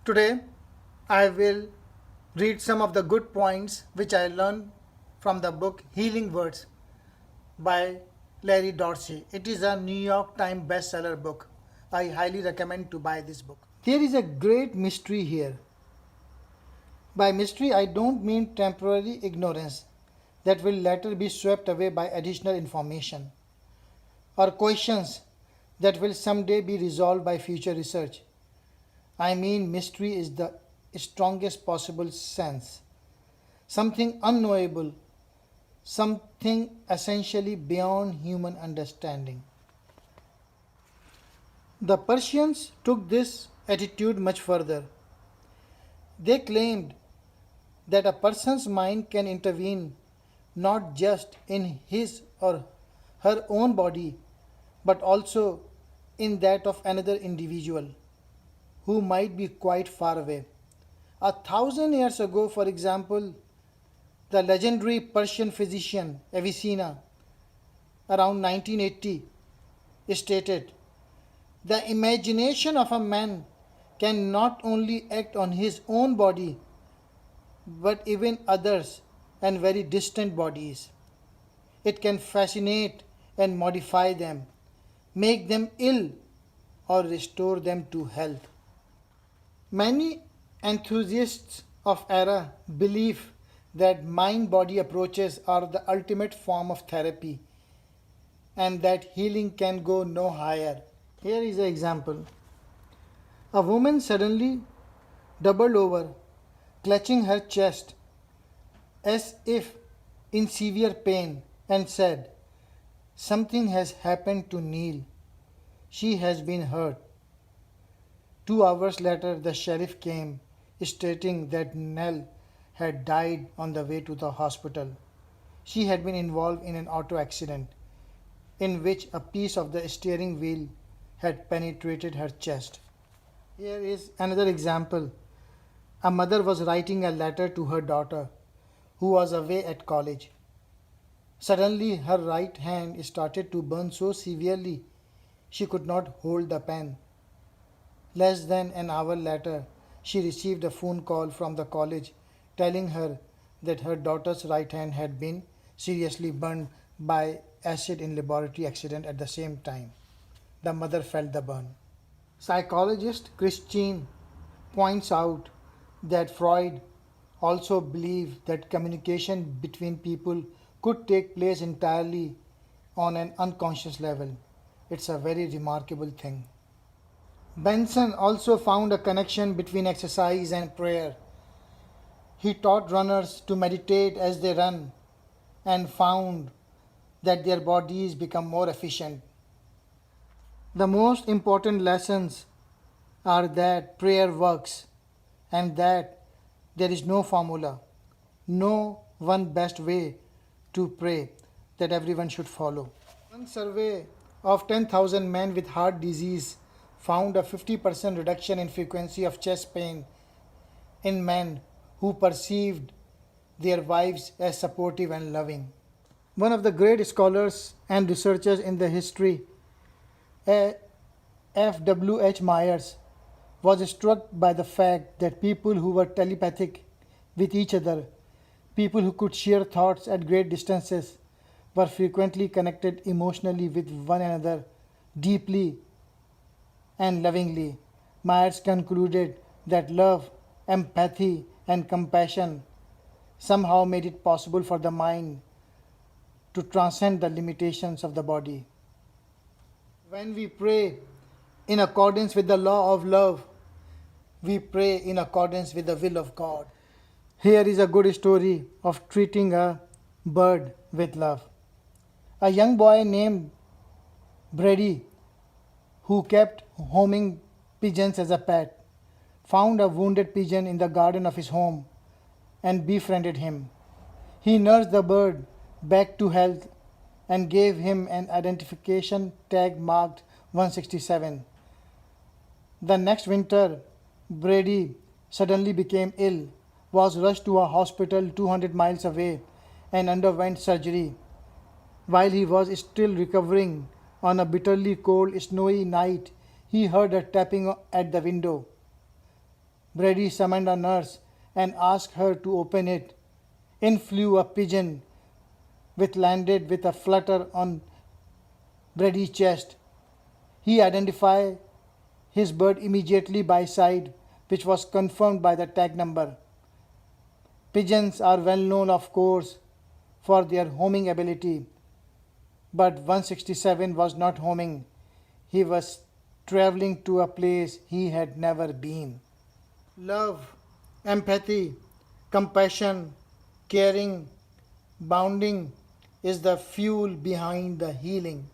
Today, I will read some of the good points which I learned from the book Healing Words by Larry Dorsey. It is a New York Times bestseller book. I highly recommend to buy this book. There is a great mystery here. By mystery, I don't mean temporary ignorance that will later be swept away by additional information, or questions that will someday be resolved by future research. I mean, mystery is the strongest possible sense. Something unknowable, something essentially beyond human understanding. The Persians took this attitude much further. They claimed that a person's mind can intervene not just in his or her own body, but also in that of another individual who might be quite far away. 1,000 years ago, for example, the legendary Persian physician Avicenna, around 1980, stated, "The imagination of a man can not only act on his own body, but even others and very distant bodies. It can fascinate and modify them, make them ill, or restore them to health." Many enthusiasts of era believe that mind body approaches are the ultimate form of therapy and that healing can go no higher. Here is an example. A woman suddenly doubled over, clutching her chest as if in severe pain, and said, "Something has happened to Neil. She has been hurt." 2 hours later, the sheriff came, stating that Nell had died on the way to the hospital. She had been involved in an auto accident in which a piece of the steering wheel had penetrated her chest. Here is another example. A mother was writing a letter to her daughter, who was away at college. Suddenly, her right hand started to burn so severely she could not hold the pen. Less than an hour later, she received a phone call from the college telling her that her daughter's right hand had been seriously burned by acid in laboratory accident at the same time. The mother felt the burn. Psychologist Christine points out that Freud also believed that communication between people could take place entirely on an unconscious level. It's a very remarkable thing. Benson also found a connection between exercise and prayer. He taught runners to meditate as they run and found that their bodies become more efficient. The most important lessons are that prayer works and that there is no formula, no one best way to pray that everyone should follow. One survey of 10,000 men with heart disease found a 50% reduction in frequency of chest pain in men who perceived their wives as supportive and loving. One of the great scholars and researchers in the history, F. W. H. Myers, was struck by the fact that people who were telepathic with each other, people who could share thoughts at great distances, were frequently connected emotionally with one another deeply and lovingly. Myers concluded that love, empathy, and compassion somehow made it possible for the mind to transcend the limitations of the body. When we pray in accordance with the law of love, we pray in accordance with the will of God. Here is a good story of treating a bird with love. A young boy named Brady, who kept homing pigeons as a pet, found a wounded pigeon in the garden of his home and befriended him. He nursed the bird back to health and gave him an identification tag marked 167. The next winter, Brady suddenly became ill, was rushed to a hospital 200 miles away, and underwent surgery. While he was still recovering, on a bitterly cold, snowy night, he heard a tapping at the window. Brady summoned a nurse and asked her to open it. In flew a pigeon, which landed with a flutter on Brady's chest. He identified his bird immediately by sight, which was confirmed by the tag number. Pigeons are well known, of course, for their homing ability, but 167 was not homing. He was traveling to a place he had never been. Love, empathy, compassion, caring, bounding is the fuel behind the healing.